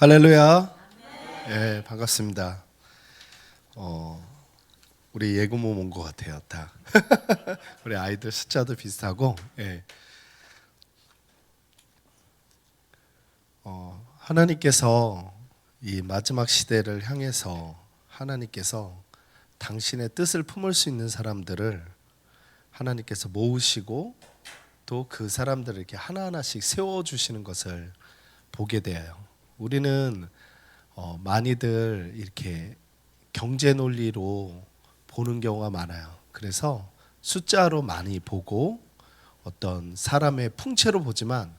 할렐루야. 예, 반갑습니다. 우리 예고모 온 것 같아요, 다. 우리 아이들 숫자도 비슷하고, 예. 하나님께서 이 마지막 시대를 향해서 하나님께서 당신의 뜻을 품을 수 있는 사람들을 하나님께서 모으시고 또 그 사람들을 이렇게 하나하나씩 세워주시는 것을 보게 돼요. 우리는 많이들 이렇게 경제 논리로 보는 경우가 많아요. 그래서 숫자로 많이 보고 어떤 사람의 풍채로 보지만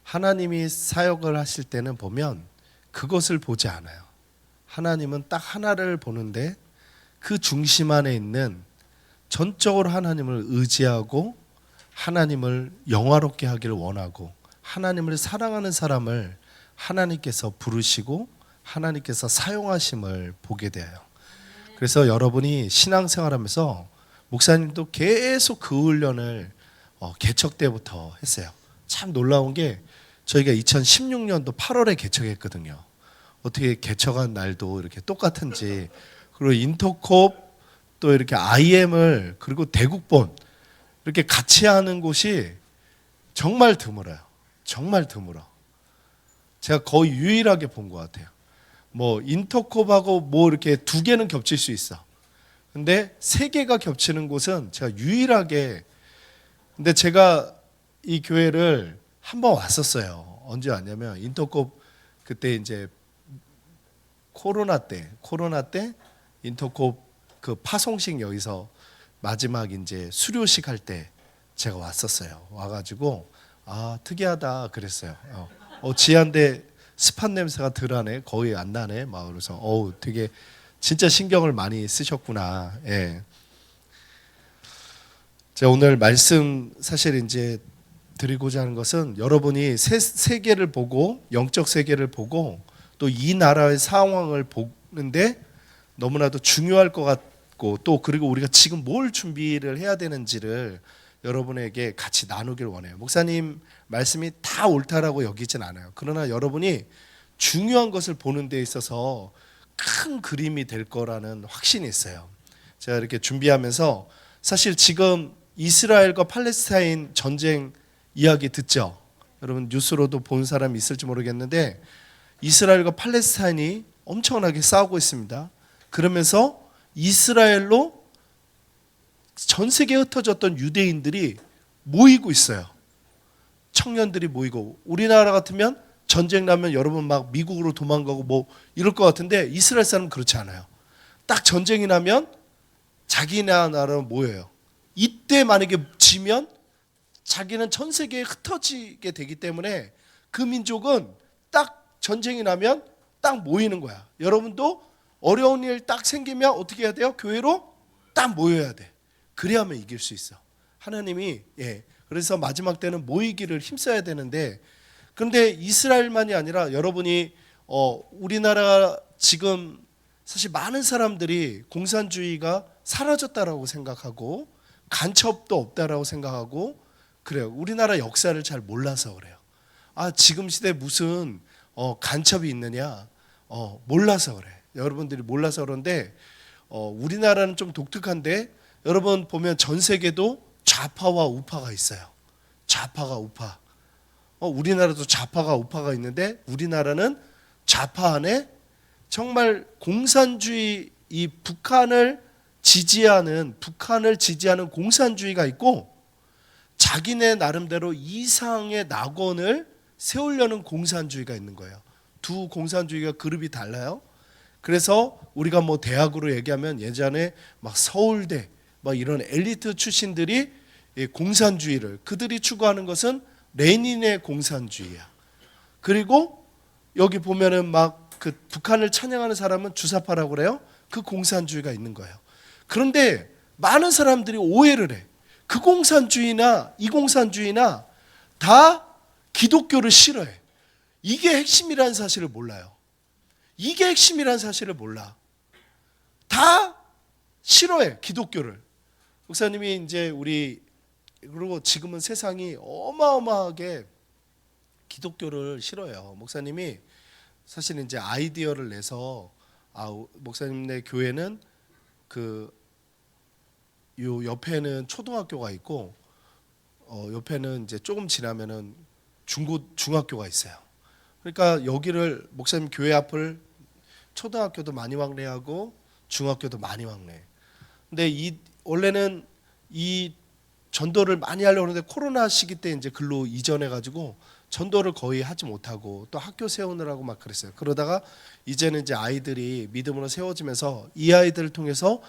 하나님이 사역을 하실 때는 보면 그것을 보지 않아요. 하나님은 딱 하나를 보는데 그 중심 안에 있는 전적으로 하나님을 의지하고 하나님을 영화롭게 하기를 원하고 하나님을 사랑하는 사람을 하나님께서 부르시고 하나님께서 사용하심을 보게 돼요. 그래서 여러분이 신앙생활하면서 목사님도 계속 그 훈련을 개척 때부터 했어요. 참 놀라운 게 저희가 2016년도 8월에 개척했거든요. 어떻게 개척한 날도 이렇게 똑같은지. 그리고 인터콥 또 이렇게 IM을 그리고 대국본 이렇게 같이 하는 곳이 정말 드물어요. 정말 드물어. 제가 거의 유일하게 본 것 같아요. 뭐 인터콥하고 뭐 이렇게 두 개는 겹칠 수 있어. 근데 세 개가 겹치는 곳은 제가 유일하게. 근데 제가 이 교회를 한번 왔었어요. 언제 왔냐면 인터콥 그때 이제 코로나 때 인터콥 그 파송식 여기서 마지막 이제 수료식 할 때 제가 왔었어요. 와가지고 아 특이하다 그랬어요. 지한데 습한 냄새가 덜하네, 거의 안 나네, 막 그래서 되게 진짜 신경을 많이 쓰셨구나. 예. 제가 오늘 말씀 사실 이제 드리고자 하는 것은 여러분이 세계를 보고 영적 세계를 보고 또 이 나라의 상황을 보는데 너무나도 중요할 것 같고 또 그리고 우리가 지금 뭘 준비를 해야 되는지를 여러분에게 같이 나누길 원해요. 목사님 말씀이 다 옳다라고 여기진 않아요. 그러나 여러분이 중요한 것을 보는 데 있어서 큰 그림이 될 거라는 확신이 있어요. 제가 이렇게 준비하면서 사실 지금 이스라엘과 팔레스타인 전쟁 이야기 듣죠? 여러분 뉴스로도 본 사람이 있을지 모르겠는데 이스라엘과 팔레스타인이 엄청나게 싸우고 있습니다. 그러면서 이스라엘로 전 세계에 흩어졌던 유대인들이 모이고 있어요. 청년들이 모이고. 우리나라 같으면 전쟁 나면 여러분 막 미국으로 도망가고 뭐 이럴 것 같은데 이스라엘 사람은 그렇지 않아요. 딱 전쟁이 나면 자기네 나라로 모여요. 이때 만약에 지면 자기는 전 세계에 흩어지게 되기 때문에 그 민족은 딱 전쟁이 나면 딱 모이는 거야. 여러분도 어려운 일 딱 생기면 어떻게 해야 돼요? 교회로 딱 모여야 돼. 그래야만 이길 수 있어. 하나님이 그래서 마지막 때는 모이기를 힘써야 되는데 그런데 이스라엘만이 아니라 여러분이 우리나라 지금 사실 많은 사람들이 공산주의가 사라졌다라고 생각하고 간첩도 없다라고 생각하고 그래요. 우리나라 역사를 잘 몰라서 그래요. 지금 시대에 무슨 간첩이 있느냐 몰라서 그래. 여러분들이 몰라서 그런데 우리나라는 좀 독특한데 여러분 보면 전 세계도 좌파와 우파가 있어요. 좌파가 우파. 우리나라도 좌파가 우파가 있는데 우리나라는 좌파 안에 정말 공산주의 이 북한을 지지하는 공산주의가 있고 자기네 나름대로 이상의 낙원을 세우려는 공산주의가 있는 거예요. 두 공산주의가 그룹이 달라요. 그래서 우리가 뭐 대학으로 얘기하면 예전에 막 서울대 막 이런 엘리트 출신들이 공산주의를 그들이 추구하는 것은 레닌의 공산주의야. 그리고 여기 보면은 막 그 북한을 찬양하는 사람은 주사파라고 그래요. 그 공산주의가 있는 거예요. 그런데 많은 사람들이 오해를 해. 그 공산주의나 이 공산주의나 다 기독교를 싫어해. 이게 핵심이라는 사실을 몰라요. 이게 핵심이라는 사실을 몰라. 다 싫어해 기독교를. 목사님이 이제 그리고 지금은 세상이 어마어마하게 기독교를 싫어해요. 목사님이 사실 이제 아이디어를 내서 목사님네 교회는 그 요 옆에는 초등학교가 있고 옆에는 이제 조금 지나면은 중학교가 있어요. 그러니까 여기를 목사님 교회 앞을 초등학교도 많이 왕래하고 중학교도 많이 왕래. 근데 원래는 이 전도를 많이 하려고 하는데 코로나 시기 때 이제 글로 이전해 가지고 전도를 거의 하지 못하고 또 학교 세우느라고 막 그랬어요. 그러다가 이제는 이제 아이들이 믿음으로 세워지면서 이 아이들을 통해서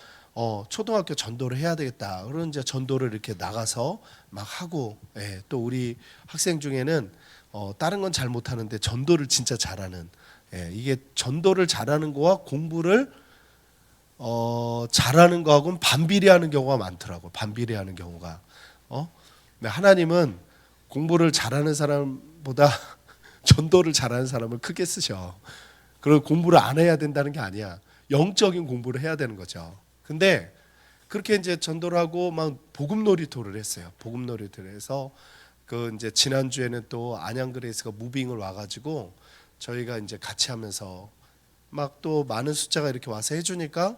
초등학교 전도를 해야 되겠다. 그런 이제 전도를 이렇게 나가서 막 하고, 예, 또 우리 학생 중에는 다른 건 잘 못하는데 전도를 진짜 잘하는, 예, 이게 전도를 잘하는 거와 공부를 잘하는 거하고는 반비례하는 경우가 많더라고. 반비례하는 경우가. 하나님은 공부를 잘하는 사람보다 전도를 잘하는 사람을 크게 쓰셔. 그리고 공부를 안 해야 된다는 게 아니야. 영적인 공부를 해야 되는 거죠. 근데 그렇게 이제 전도를 하고 막 복음 놀이터를 했어요. 복음 놀이터를 해서 그 이제 지난주에는 또 안양그레이스가 무빙을 와가지고 저희가 이제 같이 하면서 막 또 많은 숫자가 이렇게 와서 해주니까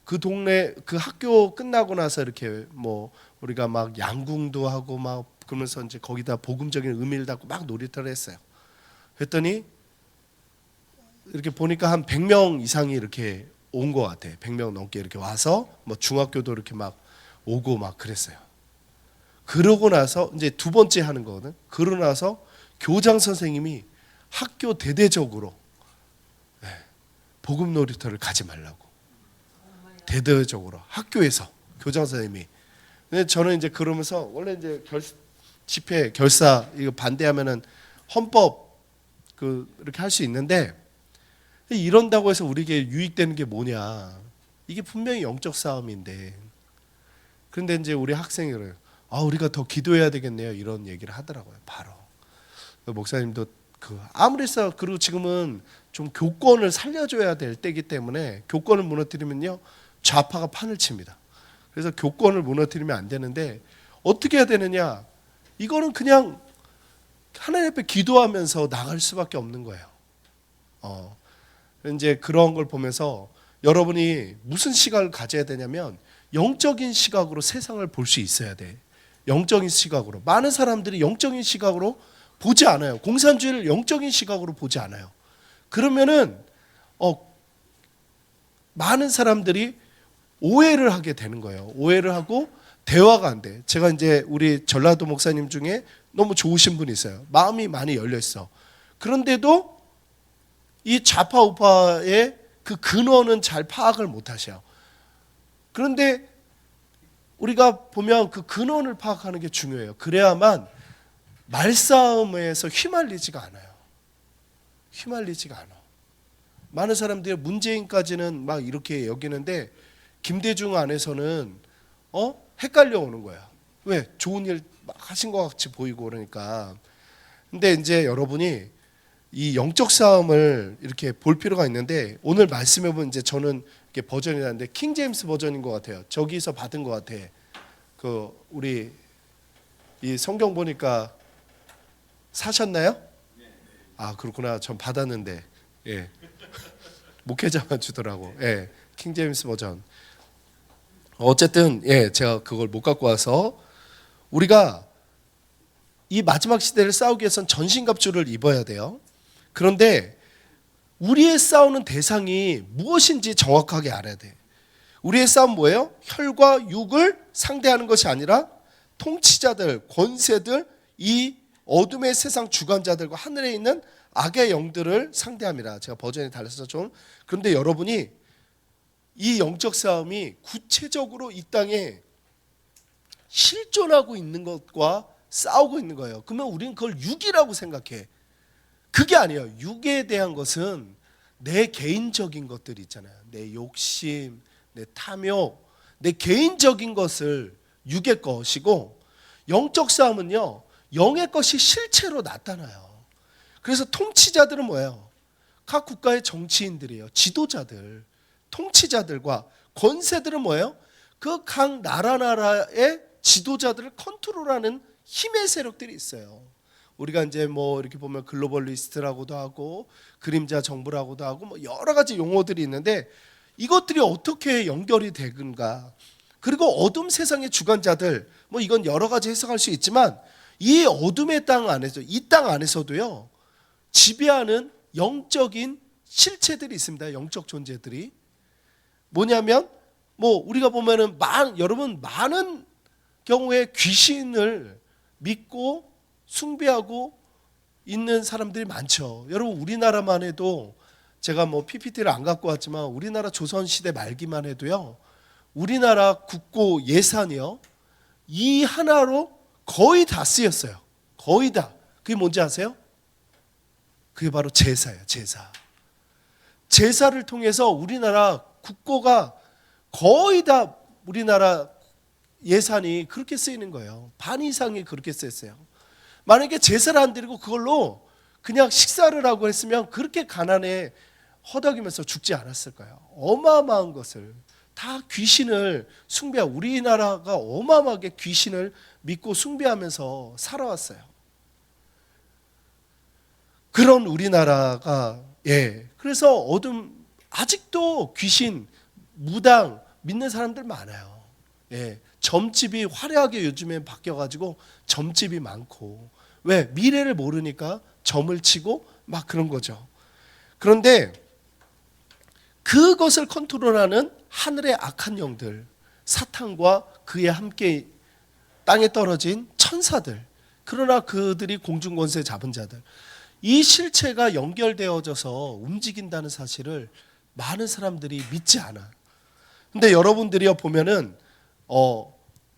그 동네 그 학교 끝나고 나서 이렇게 뭐 우리가 막 양궁도 하고 막 그러면서 이제 거기다 복음적인 의미를 담고 막 놀이터를 했어요. 그랬더니 이렇게 보니까 한 100명 이상이 이렇게 온 것 같아. 100명 넘게 이렇게 와서 뭐 중학교도 이렇게 막 오고 막 그랬어요. 그러고 나서 이제 두 번째 하는 거거든. 그러고 나서 교장 선생님이 학교 대대적으로 복음 놀이터를 가지 말라고. 대대적으로 학교에서 교장 선생님이. 근데 저는 이제 그러면서 원래 이제 집회 결사 이거 반대하면은 헌법 이렇게 할 수 있는데 이런다고 해서 우리에게 유익되는 게 뭐냐? 이게 분명히 영적 싸움인데. 그런데 이제 우리 학생이 그래요. 우리가 더 기도해야 되겠네요. 이런 얘기를 하더라고요. 바로. 목사님도 아무리 써 그리고 지금은 좀 교권을 살려줘야 될 때이기 때문에 교권을 무너뜨리면요 좌파가 판을 칩니다. 그래서 교권을 무너뜨리면 안 되는데 어떻게 해야 되느냐? 이거는 그냥 하나님 앞에 기도하면서 나갈 수밖에 없는 거예요. 이제 그런 걸 보면서 여러분이 무슨 시각을 가져야 되냐면 영적인 시각으로 세상을 볼 수 있어야 돼. 영적인 시각으로. 많은 사람들이 영적인 시각으로 보지 않아요. 공산주의를 영적인 시각으로 보지 않아요. 그러면은 많은 사람들이 오해를 하게 되는 거예요. 오해를 하고 대화가 안 돼. 제가 이제 우리 전라도 목사님 중에 너무 좋으신 분이 있어요. 마음이 많이 열려 있어. 그런데도 이 좌파 우파의 그 근원은 잘 파악을 못 하셔요. 그런데 우리가 보면 그 근원을 파악하는 게 중요해요. 그래야만 말싸움에서 휘말리지가 않아요. 휘말리지가 않아. 많은 사람들이 문재인까지는 막 이렇게 여기는데 김대중 안에서는 헷갈려 오는 거야. 왜? 좋은 일 막 하신 것 같이 보이고 그러니까. 근데 이제 여러분이 이 영적 싸움을 이렇게 볼 필요가 있는데 오늘 말씀해 보면 이제 저는 이렇게 버전이 나는데 킹 제임스 버전인 것 같아요. 저기서 받은 것 같아. 우리 이 성경 보니까 사셨나요? 그렇구나. 전 받았는데. 예. 목회자만 주더라고. 예. 킹 제임스 버전. 어쨌든 제가 그걸 못 갖고 와서 우리가 이 마지막 시대를 싸우기 위해서는 전신갑주를 입어야 돼요. 그런데 우리의 싸우는 대상이 무엇인지 정확하게 알아야 돼. 우리의 싸움 뭐예요? 혈과 육을 상대하는 것이 아니라 통치자들, 권세들, 이 어둠의 세상 주관자들과 하늘에 있는 악의 영들을 상대합니다. 제가 버전이 달라서 좀. 그런데 여러분이 이 영적 싸움이 구체적으로 이 땅에 실존하고 있는 것과 싸우고 있는 거예요. 그러면 우리는 그걸 육이라고 생각해. 그게 아니에요. 육에 대한 것은 내 개인적인 것들이 있잖아요. 내 욕심, 내 탐욕, 내 개인적인 것을 육의 것이고 영적 싸움은요. 영의 것이 실체로 나타나요. 그래서 통치자들은 뭐예요? 각 국가의 정치인들이에요. 지도자들, 통치자들과 권세들은 뭐예요? 그 각 나라의 지도자들을 컨트롤하는 힘의 세력들이 있어요. 우리가 이제 뭐 이렇게 보면 글로벌리스트라고도 하고 그림자 정부라고도 하고 뭐 여러 가지 용어들이 있는데 이것들이 어떻게 연결이 되는가? 그리고 어둠 세상의 주관자들 뭐 이건 여러 가지 해석할 수 있지만 이 어둠의 땅 안에서 이 땅 안에서도요 지배하는 영적인 실체들이 있습니다. 영적 존재들이 뭐냐면 뭐 우리가 보면은 여러분 많은 경우에 귀신을 믿고 숭배하고 있는 사람들이 많죠. 여러분 우리나라만 해도 제가 뭐 PPT를 안 갖고 왔지만 우리나라 조선시대 말기만 해도요 우리나라 국고 예산이요 이 하나로 거의 다 쓰였어요. 거의 다. 그게 뭔지 아세요? 그게 바로 제사예요. 제사. 제사를 통해서 우리나라 국고가 거의 다 우리나라 예산이 그렇게 쓰이는 거예요. 반 이상이 그렇게 쓰였어요. 만약에 제사를 안 드리고 그걸로 그냥 식사를 하고 했으면 그렇게 가난에 허덕이면서 죽지 않았을 거예요. 어마어마한 것을 다 귀신을 숭배하고 우리나라가 어마어마하게 귀신을 믿고 숭배하면서 살아왔어요. 그런 우리나라가 그래서 어둠 아직도 귀신 무당 믿는 사람들 많아요. 점집이 화려하게 요즘엔 바뀌어가지고 점집이 많고 왜 미래를 모르니까 점을 치고 막 그런 거죠. 그런데 그것을 컨트롤하는 하늘의 악한 영들 사탄과 그에 함께 땅에 떨어진 천사들 그러나 그들이 공중권세 잡은 자들 이 실체가 연결되어져서 움직인다는 사실을 많은 사람들이 믿지 않아. 근데 여러분들이 보면은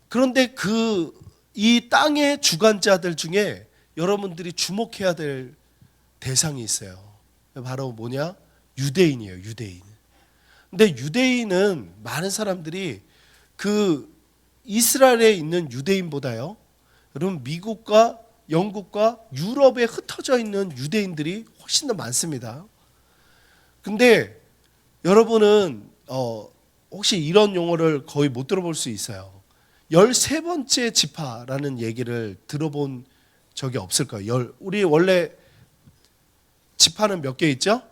그런데 이 땅의 주관자들 중에 여러분들이 주목해야 될 대상이 있어요. 바로 뭐냐? 유대인이에요. 유대인. 근데 유대인은 많은 사람들이 그 이스라엘에 있는 유대인보다요. 여러분 미국과 영국과 유럽에 흩어져 있는 유대인들이 훨씬 더 많습니다. 근데 여러분은 혹시 이런 용어를 거의 못 들어볼 수 있어요. 13번째 지파라는 얘기를 들어본 적이 없을 거예요. 우리 원래 지파는 몇 개 있죠?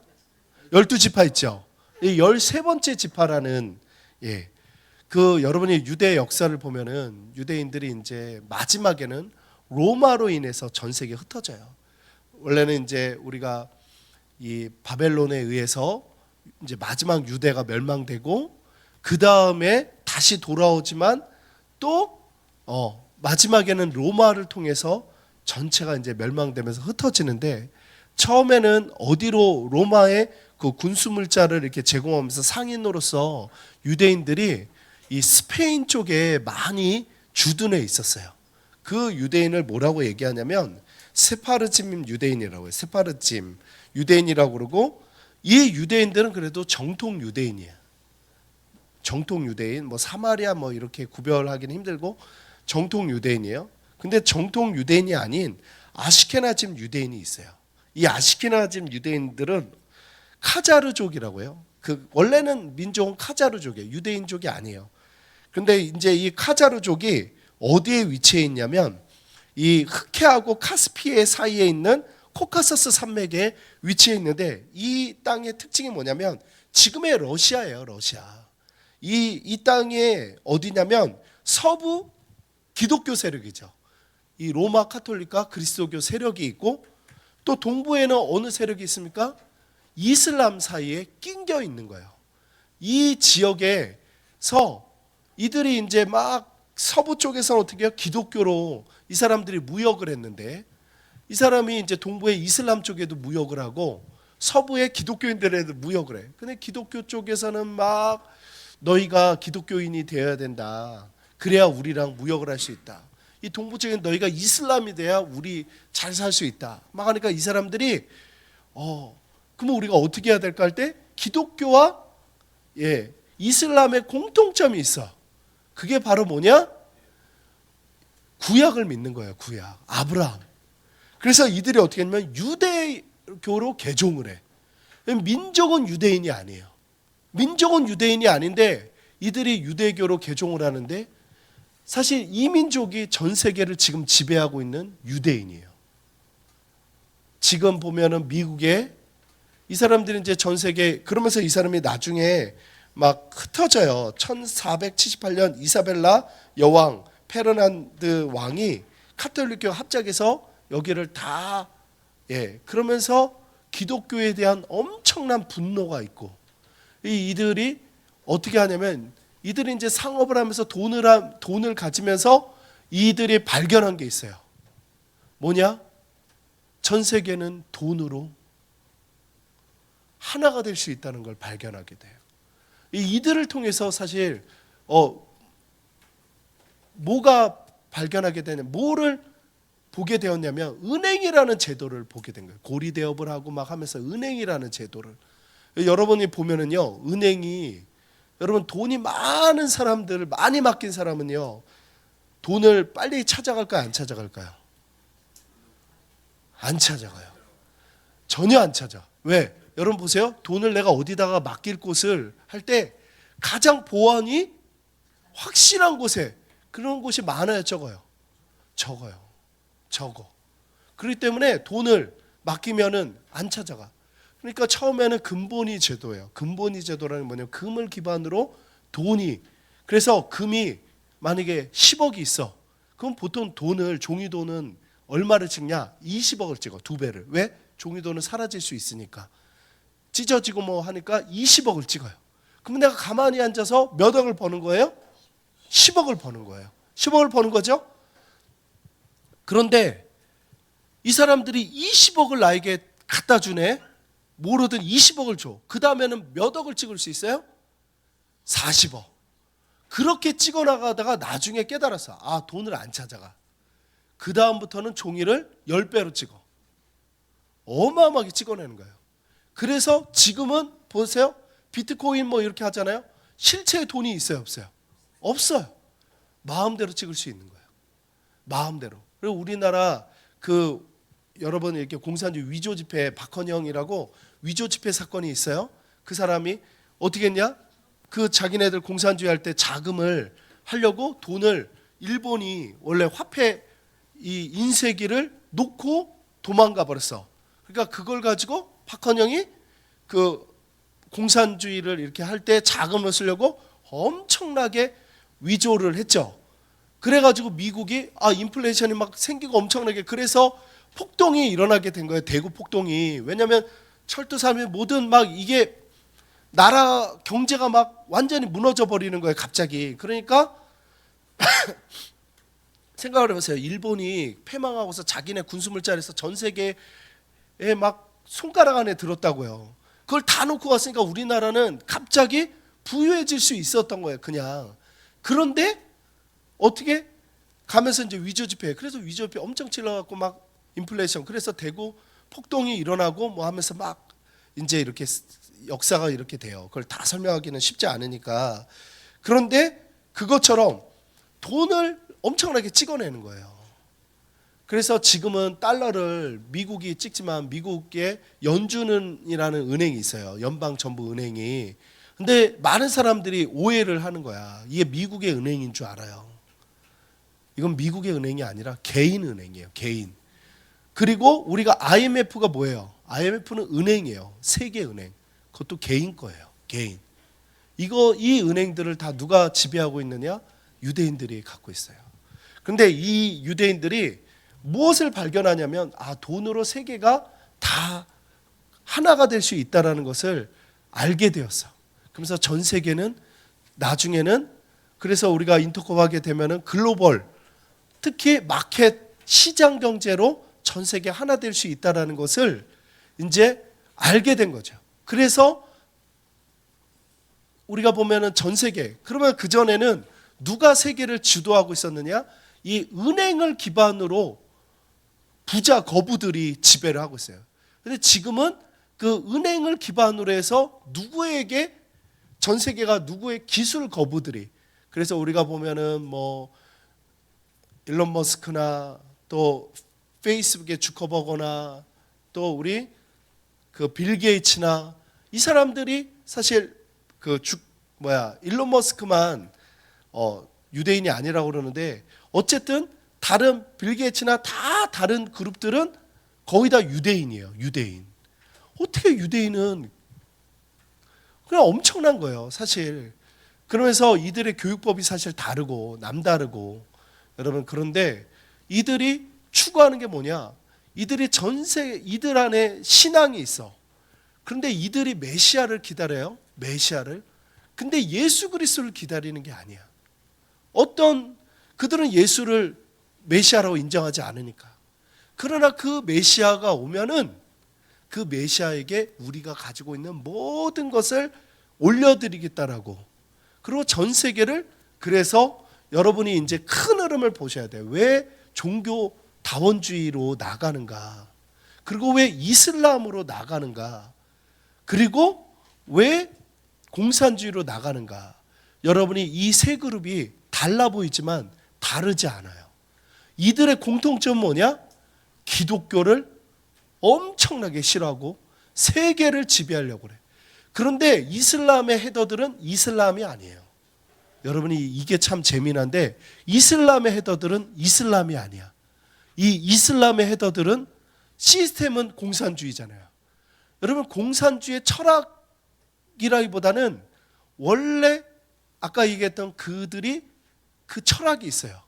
12지파 있죠. 이 13번째 지파라는 그 여러분이 유대 역사를 보면은 유대인들이 이제 마지막에는 로마로 인해서 전 세계에 흩어져요. 원래는 이제 우리가 이 바벨론에 의해서 이제 마지막 유대가 멸망되고 그 다음에 다시 돌아오지만 또 마지막에는 로마를 통해서 전체가 이제 멸망되면서 흩어지는데 처음에는 어디로 로마의 그 군수물자를 이렇게 제공하면서 상인으로서 유대인들이 이 스페인 쪽에 많이 주둔해 있었어요. 그 유대인을 뭐라고 얘기하냐면 세파르짐 유대인이라고 해요. 세파르짐 유대인이라고 그러고 이 유대인들은 그래도 정통 유대인이에요. 정통 유대인, 뭐 사마리아 뭐 이렇게 구별하기는 힘들고 정통 유대인이에요. 근데 정통 유대인이 아닌 아시케나즘 유대인이 있어요. 이 아시케나즘 유대인들은 카자르족이라고 해요. 그 원래는 민족은 카자르족이에요. 유대인족이 아니에요. 근데 이제 이 카자르족이 어디에 위치해 있냐면 이 흑해하고 카스피해 사이에 있는 코카서스 산맥에 위치해 있는데 이 땅의 특징이 뭐냐면 지금의 러시아예요. 러시아. 이 땅에 어디냐면 서부 기독교 세력이죠. 이 로마 카톨릭과 그리스도교 세력이 있고 또 동부에는 어느 세력이 있습니까? 이슬람 사이에 낑겨 있는 거예요. 이 지역에서 이들이 이제 막 서부 쪽에서는 어떻게 해요? 기독교로 이 사람들이 무역을 했는데 이 사람이 이제 동부의 이슬람 쪽에도 무역을 하고 서부의 기독교인들에도 무역을 해. 근데 기독교 쪽에서는 막 너희가 기독교인이 되어야 된다. 그래야 우리랑 무역을 할 수 있다. 이 동부 쪽에는 너희가 이슬람이 돼야 우리 잘 살 수 있다. 막 하니까 이 사람들이 그러면 우리가 어떻게 해야 될까 할 때 기독교와 이슬람의 공통점이 있어. 그게 바로 뭐냐? 구약을 믿는 거예요. 구약. 아브라함. 그래서 이들이 어떻게 하냐면 유대교로 개종을 해. 민족은 유대인이 아니에요. 민족은 유대인이 아닌데 이들이 유대교로 개종을 하는데 사실 이 민족이 전 세계를 지금 지배하고 있는 유대인이에요. 지금 보면은 미국에 이 사람들이 이제 전 세계 그러면서 이 사람이 나중에 막 흩어져요. 1478년 이사벨라 여왕 페르난드 왕이 카톨릭교 합작해서 여기를 다 그러면서 기독교에 대한 엄청난 분노가 있고 이들이 어떻게 하냐면 이들이 이제 상업을 하면서 돈을 가지면서 이들이 발견한 게 있어요. 뭐냐? 전 세계는 돈으로 하나가 될 수 있다는 걸 발견하게 돼요. 이들을 통해서 사실 뭐가 발견하게 되냐, 뭐를 보게 되었냐면 은행이라는 제도를 보게 된 거예요. 고리대업을 하고 막 하면서 은행이라는 제도를. 여러분이 보면은요, 은행이 여러분 돈이 많은 사람들, 많이 맡긴 사람은요, 돈을 빨리 찾아갈까요, 안 찾아갈까요? 안 찾아가요. 전혀 안 찾아. 왜? 여러분 보세요. 돈을 내가 어디다가 맡길 곳을 할 때 가장 보안이 확실한 곳에, 그런 곳이 많아요, 적어요? 적어. 그렇기 때문에 돈을 맡기면은 안 찾아가. 그러니까 처음에는 금본위 제도예요. 금본위 제도라는 뭐냐면 금을 기반으로 돈이, 그래서 금이 만약에 10억이 있어. 그럼 보통 돈을, 종이돈은 얼마를 찍냐? 20억을 찍어. 2배를. 왜? 종이돈은 사라질 수 있으니까. 찢어지고 뭐 하니까 20억을 찍어요. 그럼 내가 가만히 앉아서 몇 억을 버는 거예요? 10억을 버는 거예요. 10억을 버는 거죠? 그런데 이 사람들이 20억을 나에게 갖다 주네. 뭐로든 20억을 줘. 그 다음에는 몇 억을 찍을 수 있어요? 40억. 그렇게 찍어 나가다가 나중에 깨달았어. 아, 돈을 안 찾아가. 그 다음부터는 종이를 10배로 찍어. 어마어마하게 찍어내는 거예요. 그래서 지금은 보세요. 비트코인 뭐 이렇게 하잖아요. 실체의 돈이 있어요, 없어요? 없어요. 마음대로 찍을 수 있는 거예요. 마음대로. 그리고 우리나라 여러분 이렇게 공산주의 위조 지폐 박헌영이라고 위조 지폐 사건이 있어요. 그 사람이 어떻게 했냐? 그 자기네들 공산주의 할 때 자금을 하려고 돈을, 일본이 원래 화폐 이 인쇄기를 놓고 도망가 버렸어. 그러니까 그걸 가지고 박헌영이 그 공산주의를 이렇게 할 때 자금을 쓰려고 엄청나게 위조를 했죠. 그래가지고 미국이 인플레이션이 막 생기고 엄청나게, 그래서 폭동이 일어나게 된 거예요. 대구 폭동이. 왜냐하면 철도 산업이 모든 막 이게 나라 경제가 막 완전히 무너져 버리는 거예요, 갑자기. 그러니까 생각을 해보세요. 일본이 패망하고서 자기네 군수물자리에서 전 세계에 막 손가락 안에 들었다고요. 그걸 다 놓고 갔으니까 우리나라는 갑자기 부유해질 수 있었던 거예요, 그냥. 그런데 어떻게 가면서 이제 위조지폐, 그래서 위조지폐 엄청 찔러갖고 막 인플레이션, 그래서 대구 폭동이 일어나고 뭐 하면서 막 이제 이렇게 역사가 이렇게 돼요. 그걸 다 설명하기는 쉽지 않으니까. 그런데 그것처럼 돈을 엄청나게 찍어내는 거예요. 그래서 지금은 달러를 미국이 찍지만 미국의 연준은이라는 은행이 있어요. 연방정부은행이. 근데 많은 사람들이 오해를 하는 거야. 이게 미국의 은행인 줄 알아요. 이건 미국의 은행이 아니라 개인 은행이에요. 개인. 그리고 우리가 IMF가 뭐예요? IMF는 은행이에요. 세계은행. 그것도 개인 거예요. 개인. 이 은행들을 다 누가 지배하고 있느냐? 유대인들이 갖고 있어요. 그런데 이 유대인들이 무엇을 발견하냐면 돈으로 세계가 다 하나가 될 수 있다는 것을 알게 되었어. 그러면서 전 세계는 나중에는, 그래서 우리가 인터컵하게 되면은 글로벌, 특히 마켓 시장 경제로 전 세계 하나 될 수 있다는 것을 이제 알게 된 거죠. 그래서 우리가 보면은 전 세계, 그러면 그 전에는 누가 세계를 주도하고 있었느냐? 이 은행을 기반으로 부자 거부들이 지배를 하고 있어요. 근데 지금은 그 은행을 기반으로 해서 누구에게, 전 세계가 누구의 기술 거부들이, 그래서 우리가 보면은 뭐 일론 머스크나 또 페이스북의 주커버거나 또 우리 빌 게이츠나 이 사람들이 사실 일론 머스크만 유대인이 아니라고 그러는데, 어쨌든 다른 빌 게이츠나 다 다른 그룹들은 거의 다 유대인이에요. 유대인. 어떻게 유대인은 그냥 엄청난 거예요, 사실. 그러면서 이들의 교육법이 사실 다르고 남다르고 여러분, 그런데 이들이 추구하는 게 뭐냐? 이들이 이들 안에 신앙이 있어. 그런데 이들이 메시아를 기다려요. 메시아를. 근데 예수 그리스도를 기다리는 게 아니야. 그들은 예수를 메시아라고 인정하지 않으니까. 그러나 그 메시아가 오면은 그 메시아에게 우리가 가지고 있는 모든 것을 올려드리겠다라고. 그리고 전 세계를, 그래서 여러분이 이제 큰 흐름을 보셔야 돼요. 왜 종교 다원주의로 나가는가? 그리고 왜 이슬람으로 나가는가? 그리고 왜 공산주의로 나가는가? 여러분이 이 세 그룹이 달라 보이지만 다르지 않아요. 이들의 공통점은 뭐냐? 기독교를 엄청나게 싫어하고 세계를 지배하려고 그래. 그런데 이슬람의 헤더들은 이슬람이 아니에요. 여러분이 이게 참 재미난데, 이슬람의 헤더들은 이슬람이 아니야. 이 이슬람의 헤더들은 시스템은 공산주의잖아요. 여러분, 공산주의 철학이라기보다는 원래 아까 얘기했던 그들이 그 철학이 있어요.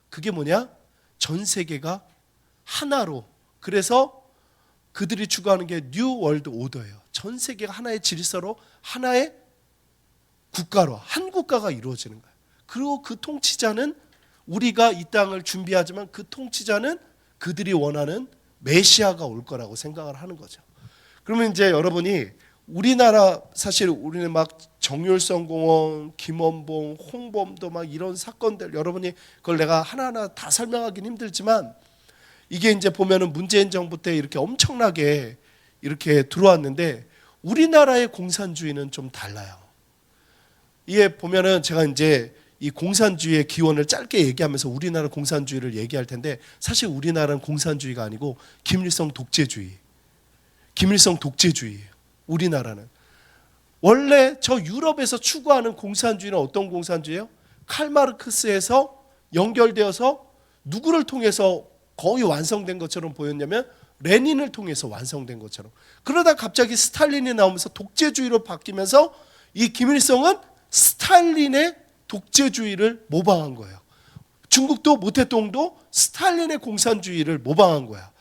그게 뭐냐? 전 세계가 하나로. 그래서 그들이 추구하는 게 뉴 월드 오더예요. 전 세계가 하나의 질서로, 하나의 국가로, 한 국가가 이루어지는 거예요. 그리고 그 통치자는, 우리가 이 땅을 준비하지만 그 통치자는 그들이 원하는 메시아가 올 거라고 생각을 하는 거죠. 그러면 이제 여러분이 우리나라, 사실 우리는 막 정율성 공원, 김원봉, 홍범도 막 이런 사건들, 여러분이 그걸 내가 하나하나 다 설명하기는 힘들지만, 이게 이제 보면은 문재인 정부 때 이렇게 엄청나게 이렇게 들어왔는데, 우리나라의 공산주의는 좀 달라요. 이게 보면은 제가 이제 이 공산주의의 기원을 짧게 얘기하면서 우리나라 공산주의를 얘기할 텐데, 사실 우리나라는 공산주의가 아니고 김일성 독재주의. 김일성 독재주의예요. 우리나라는. 원래 저 유럽에서 추구하는 공산주의는 어떤 공산주의예요? 칼마르크스에서 연결되어서 누구를 통해서 거의 완성된 것처럼 보였냐면 레닌을 통해서 완성된 것처럼. 그러다 갑자기 스탈린이 나오면서 독재주의로 바뀌면서 이 김일성은 스탈린의 독재주의를 모방한 거예요. 중국도 모태동도 스탈린의 공산주의를 모방한 거야.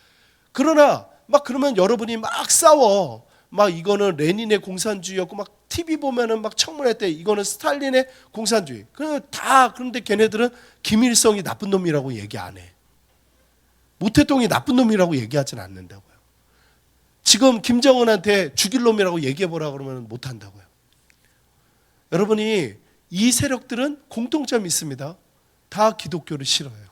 그러나 막 그러면 여러분이 막 싸워. 막 이거는 레닌의 공산주의였고, 막 TV 보면은 막 청문회 때 이거는 스탈린의 공산주의. 그런데 걔네들은 김일성이 나쁜 놈이라고 얘기 안 해. 모태동이 나쁜 놈이라고 얘기하진 않는다고요. 지금 김정은한테 죽일 놈이라고 얘기해보라 그러면 못한다고요. 여러분이 이 세력들은 공통점이 있습니다. 다 기독교를 싫어해요.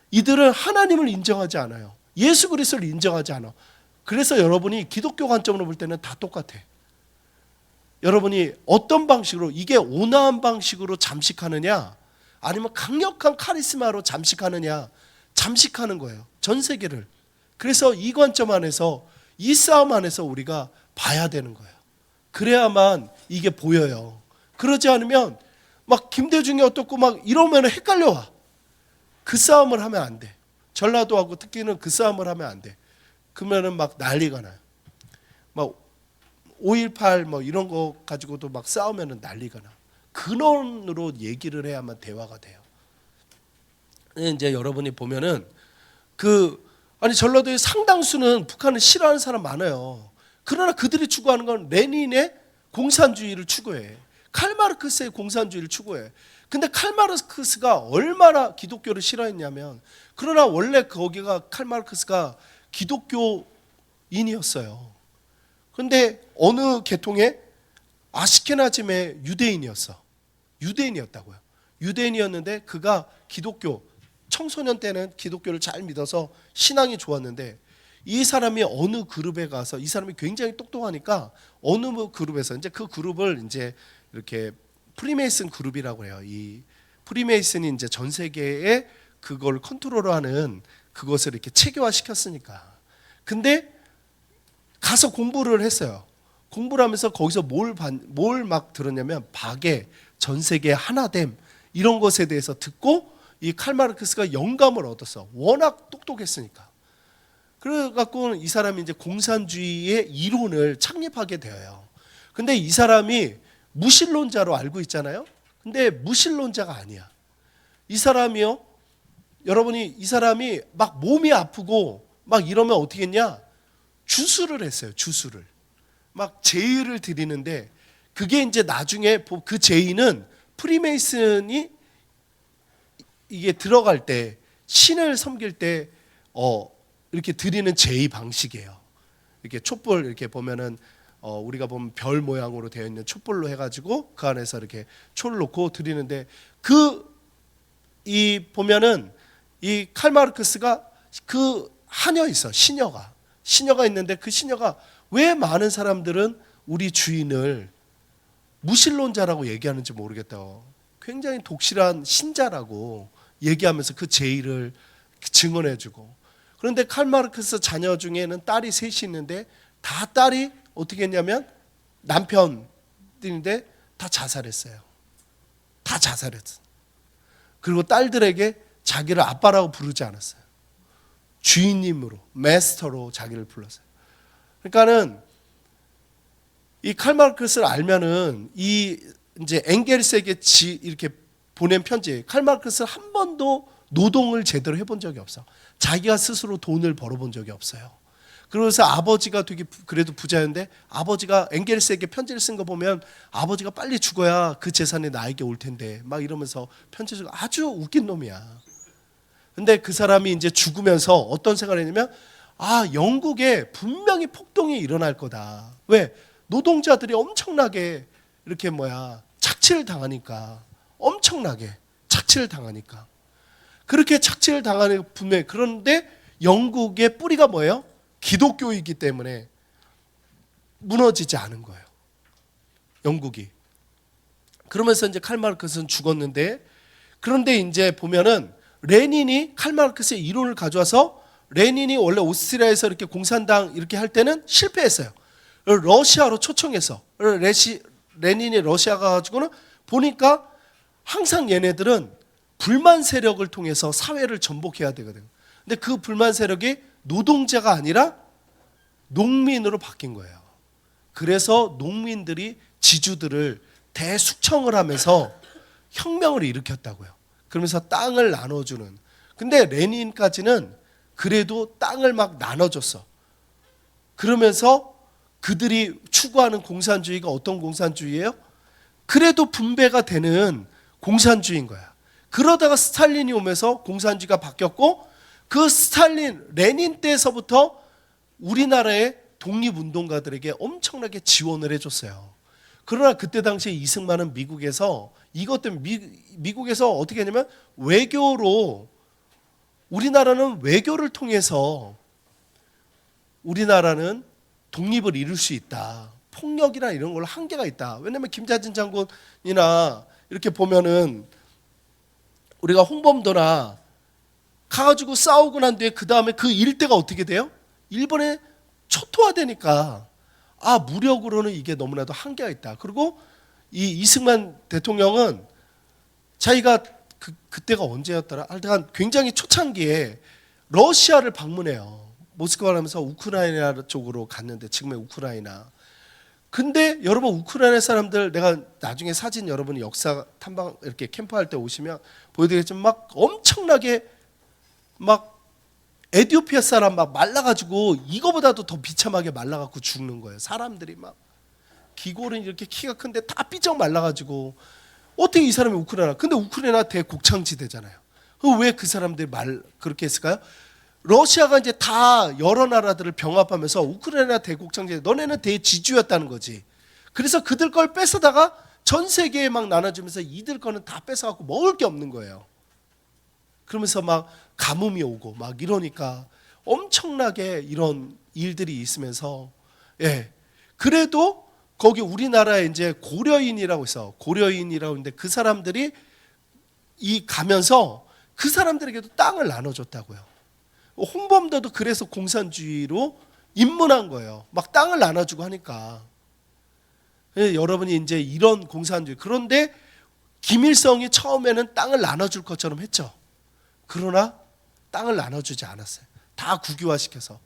이들은 하나님을 인정하지 않아요. 예수 그리스도를 인정하지 않아. 그래서 여러분이 기독교 관점으로 볼 때는 다 똑같아. 여러분이 어떤 방식으로, 이게 온화한 방식으로 잠식하느냐, 아니면 강력한 카리스마로 잠식하느냐, 잠식하는 거예요. 전 세계를. 그래서 이 관점 안에서, 이 싸움 안에서 우리가 봐야 되는 거예요. 그래야만 이게 보여요. 그러지 않으면 막 김대중이 어떻고 막 이러면 헷갈려와. 그 싸움을 하면 안 돼. 전라도하고 특히는 그 싸움을 하면 안 돼. 그러면은 막 난리가 나요. 막 5.18 뭐 이런 거 가지고도 막 싸우면은 난리가 나. 근원으로 얘기를 해야만 대화가 돼요. 이제 여러분이 보면은 전라도의 상당수는 북한을 싫어하는 사람 많아요. 그러나 그들이 추구하는 건 레닌의 공산주의를 추구해. 칼마르크스의 공산주의를 추구해. 근데 칼마르크스가 얼마나 기독교를 싫어했냐면, 그러나 원래 거기가 칼마르크스가 기독교인이었어요. 그런데 어느 계통의 아시케나즘의 유대인이었어. 유대인이었다고요. 유대인이었는데 그가 기독교, 청소년 때는 기독교를 잘 믿어서 신앙이 좋았는데, 이 사람이 어느 그룹에 가서, 이 사람이 굉장히 똑똑하니까 어느 그룹에서, 이제 그 그룹을 이제 이렇게 프리메이슨 그룹이라고 해요. 이 프리메이슨이 이제 전 세계에 그걸 컨트롤하는 그것을 이렇게 체계화시켰으니까. 근데 가서 공부를 했어요. 공부를 하면서 거기서 뭘 막 들었냐면, 박애, 전 세계 하나됨, 이런 것에 대해서 듣고 이 칼마르크스가 영감을 얻었어. 워낙 똑똑했으니까. 그래갖고 이 사람이 이제 공산주의의 이론을 창립하게 되어요. 근데 이 사람이 무신론자로 알고 있잖아요. 근데 무신론자가 아니야. 이 사람이요, 여러분이 이 사람이 막 몸이 아프고 막 이러면 어떻게 했냐? 주술을 했어요. 주술을. 막 제의를 드리는데 그게 이제 나중에 그 제의는 프리메이슨이 이게 들어갈 때 신을 섬길 때 이렇게 드리는 제의 방식이에요. 이렇게 촛불 이렇게 보면은 우리가 보면 별 모양으로 되어 있는 촛불로 해가지고 그 안에서 이렇게 초를 놓고 드리는데 이 보면은 이 칼마르크스가 그 하녀 있어. 시녀가 있는데 그 시녀가 왜 많은 사람들은 우리 주인을 무신론자라고 얘기하는지 모르겠다고. 굉장히 독실한 신자라고 얘기하면서 그 제의를 증언해주고. 그런데 칼마르크스 자녀 중에는 딸이 셋이 있는데 다 딸이 어떻게 했냐면 남편들인데 다 자살했어요. 다 자살했어. 그리고 딸들에게 자기를 아빠라고 부르지 않았어요. 주인님으로, 마스터로 자기를 불렀어요. 그러니까는 이 칼마르크스를 알면은 이 이제 엥겔스에게 이렇게 보낸 편지, 칼마르크스 한 번도 노동을 제대로 해본 적이 없어. 자기가 스스로 돈을 벌어본 적이 없어요. 그래서 아버지가 되게 그래도 부자였는데 아버지가 엥겔스에게 편지를 쓴 거 보면 아버지가 빨리 죽어야 그 재산이 나에게 올 텐데 막 이러면서 편지를 아주 웃긴 놈이야. 근데 그 사람이 이제 죽으면서 어떤 생각을 했냐면 영국에 분명히 폭동이 일어날 거다. 왜? 노동자들이 엄청나게 이렇게 착취를 당하니까. 엄청나게 착취를 당하니까. 그렇게 착취를 당하는 분명히. 그런데 영국의 뿌리가 뭐예요? 기독교이기 때문에 무너지지 않은 거예요. 영국이. 그러면서 이제 칼마르크스는 죽었는데, 그런데 이제 보면은 레닌이 칼마르크스의 이론을 가져와서, 레닌이 원래 오스트리아에서 이렇게 공산당 이렇게 할 때는 실패했어요. 러시아로 초청해서 레닌이 러시아 가가지고는 보니까 항상 얘네들은 불만 세력을 통해서 사회를 전복해야 되거든요. 근데 그 불만 세력이 노동자가 아니라 농민으로 바뀐 거예요. 그래서 농민들이 지주들을 대숙청을 하면서 혁명을 일으켰다고요. 그러면서 땅을 나눠주는. 근데 레닌까지는 그래도 땅을 막 나눠줬어. 그러면서 그들이 추구하는 공산주의가 어떤 공산주의예요? 그래도 분배가 되는 공산주의인 거야. 그러다가 스탈린이 오면서 공산주의가 바뀌었고, 그 레닌 때에서부터 우리나라의 독립운동가들에게 엄청나게 지원을 해줬어요. 그러나 그때 당시에 이승만은 미국에서 이것 때문에 미국에서 어떻게 했냐면 외교로, 우리나라는 외교를 통해서 우리나라는 독립을 이룰 수 있다. 폭력이나 이런 걸 한계가 있다. 왜냐하면 김자진 장군이나 이렇게 보면은 우리가 홍범도나 가가지고 싸우고 난 뒤에 그 다음에 그 일대가 어떻게 돼요? 일본에 초토화되니까 무력으로는 이게 너무나도 한계가 있다. 그리고 이 이승만 대통령은 자기가 그때가 언제였더라? 하여튼 굉장히 초창기에 러시아를 방문해요. 모스크바를 하면서 우크라이나 쪽으로 갔는데, 지금의 우크라이나. 근데 여러분, 우크라이나 사람들, 내가 나중에 사진 여러분이 역사 탐방 이렇게 캠프할 때 오시면 보여드리겠지만 막 엄청나게 막 에티오피아 사람 막 말라가지고 이거보다도 더 비참하게 말라갖고 죽는 거예요. 사람들이 막 기골은 이렇게 키가 큰데 다 삐쩍 말라가지고. 어떻게 이 사람이 우크라이나? 근데 우크라이나 대곡창지대잖아요. 왜 그 사람들이 그렇게 했을까요? 러시아가 이제 다 여러 나라들을 병합하면서 우크라이나 대곡창지대, 너네는 대지주였다는 거지. 그래서 그들 걸 뺏어다가 전 세계에 막 나눠주면서 이들 거는 다 뺏어갖고 먹을 게 없는 거예요. 그러면서 막 가뭄이 오고 막 이러니까 엄청나게 이런 일들이 있으면서, 그래도 거기 우리나라에 이제 고려인이라고 있어. 고려인이라고 있는데 그 사람들이 가면서 그 사람들에게도 땅을 나눠줬다고요. 홍범도도 그래서 공산주의로 입문한 거예요. 막 땅을 나눠주고 하니까. 여러분이 이제 이런 공산주의. 그런데 김일성이 처음에는 땅을 나눠줄 것처럼 했죠. 그러나 땅을 나눠주지 않았어요. 다 국유화시켜서.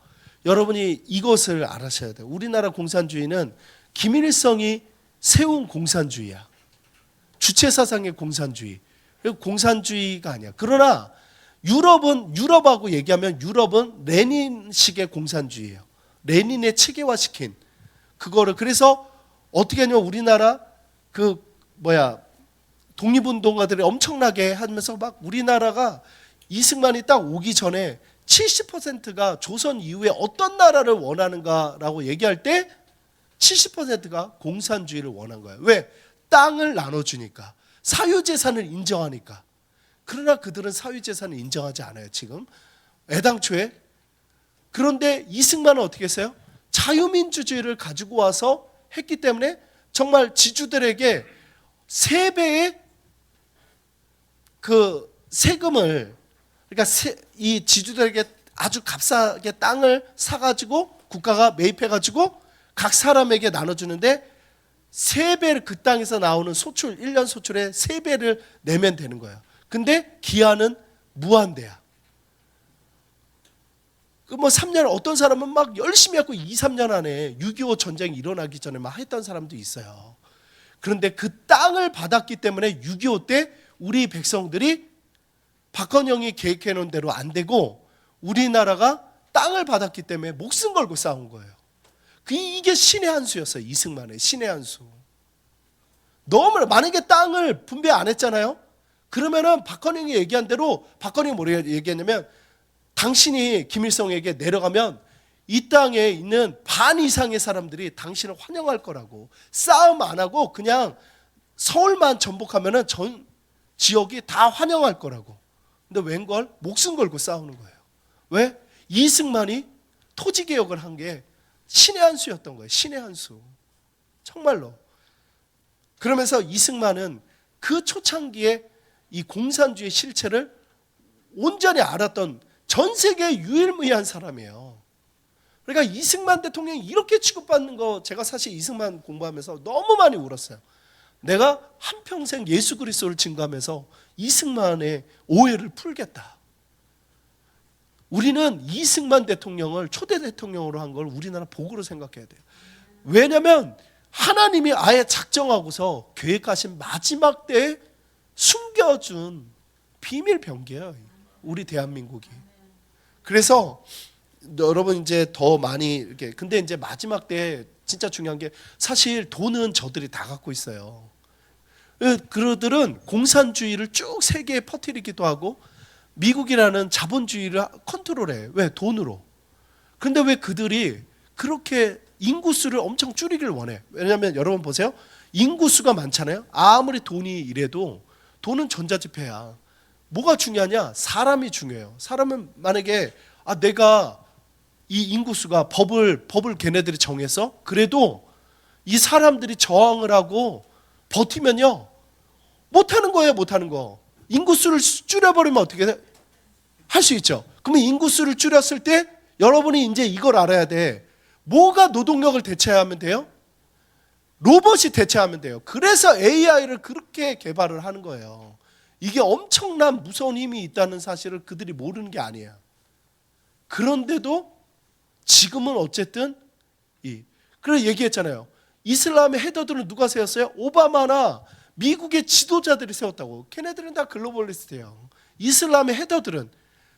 여러분이 이것을 알아셔야 돼요. 우리나라 공산주의는 김일성이 세운 공산주의야. 주체사상의 공산주의. 공산주의가 아니야. 그러나 유럽하고 얘기하면 유럽은 레닌식의 공산주의예요. 레닌의 체계화시킨 그거를. 그래서 어떻게 하냐면 우리나라 독립운동가들이 엄청나게 하면서 막 우리나라가 이승만이 딱 오기 전에 70%가 조선 이후에 어떤 나라를 원하는가라고 얘기할 때 70%가 공산주의를 원한 거예요. 왜? 땅을 나눠주니까. 사유재산을 인정하니까. 그러나 그들은 사유재산을 인정하지 않아요, 지금. 애당초에. 그런데 이승만은 어떻게 했어요? 자유민주주의를 가지고 와서 했기 때문에 정말 지주들에게 3배의 그 세금을, 그러니까 이 지주들에게 아주 값싸게 땅을 사가지고 국가가 매입해가지고 각 사람에게 나눠주는데 3배를, 그 땅에서 나오는 소출, 1년 소출의 3배를 내면 되는 거예요. 근데 기한은 무한대야. 그 3년, 어떤 사람은 막 열심히 하고 2, 3년 안에 6.25 전쟁이 일어나기 전에 막 했던 사람도 있어요. 그런데 그 땅을 받았기 때문에 6.25 때 우리 백성들이 박헌영이 계획해 놓은 대로 안 되고 우리나라가 땅을 받았기 때문에 목숨 걸고 싸운 거예요. 이게 신의 한 수였어요. 이승만의 신의 한 수. 너무, 만약에 땅을 분배 안 했잖아요. 그러면은 박헌영이 얘기한 대로, 박헌영이 뭐라고 얘기했냐면, 당신이 김일성에게 내려가면 이 땅에 있는 반 이상의 사람들이 당신을 환영할 거라고. 싸움 안 하고 그냥 서울만 전복하면은 전 지역이 다 환영할 거라고. 근데 웬걸? 목숨 걸고 싸우는 거예요. 왜? 이승만이 토지개혁을 한 게 신의 한 수였던 거예요. 신의 한 수. 정말로. 그러면서 이승만은 그 초창기에 이 공산주의 실체를 온전히 알았던 전 세계 유일무이한 사람이에요. 그러니까 이승만 대통령이 이렇게 취급받는 거, 제가 사실 이승만 공부하면서 너무 많이 울었어요. 내가 한평생 예수 그리스도를 증거하면서 이승만의 오해를 풀겠다. 우리는 이승만 대통령을 초대 대통령으로 한 걸 우리나라 복으로 생각해야 돼요. 왜냐하면 하나님이 아예 작정하고서 계획하신 마지막 때에 숨겨준 비밀 병기예요, 우리 대한민국이. 그래서 여러분 이제 더 많이 이렇게, 근데 이제 마지막 때 진짜 중요한 게, 사실 돈은 저들이 다 갖고 있어요. 그들은 공산주의를 쭉 세계에 퍼뜨리기도 하고 미국이라는 자본주의를 컨트롤해. 왜? 돈으로. 그런데 왜 그들이 그렇게 인구수를 엄청 줄이기를 원해? 왜냐하면 여러분 보세요. 인구수가 많잖아요. 아무리 돈이 이래도 돈은 전자지폐야. 뭐가 중요하냐? 사람이 중요해요. 사람은 만약에 내가 이 인구수가 법을 걔네들이 정해서 그래도 이 사람들이 저항을 하고 버티면요, 못하는 거예요. 못하는 거. 인구수를 줄여버리면 어떻게 할 수 있죠? 그러면 인구수를 줄였을 때 여러분이 이제 이걸 알아야 돼. 뭐가 노동력을 대체하면 돼요? 로봇이 대체하면 돼요. 그래서 AI를 그렇게 개발을 하는 거예요. 이게 엄청난 무서운 힘이 있다는 사실을 그들이 모르는 게 아니에요. 그런데도 지금은 어쨌든 그래 얘기했잖아요. 이슬람의 헤더들은 누가 세웠어요? 오바마나 미국의 지도자들이 세웠다고. 걔네들은 다 글로벌리스트예요. 이슬람의 헤더들은.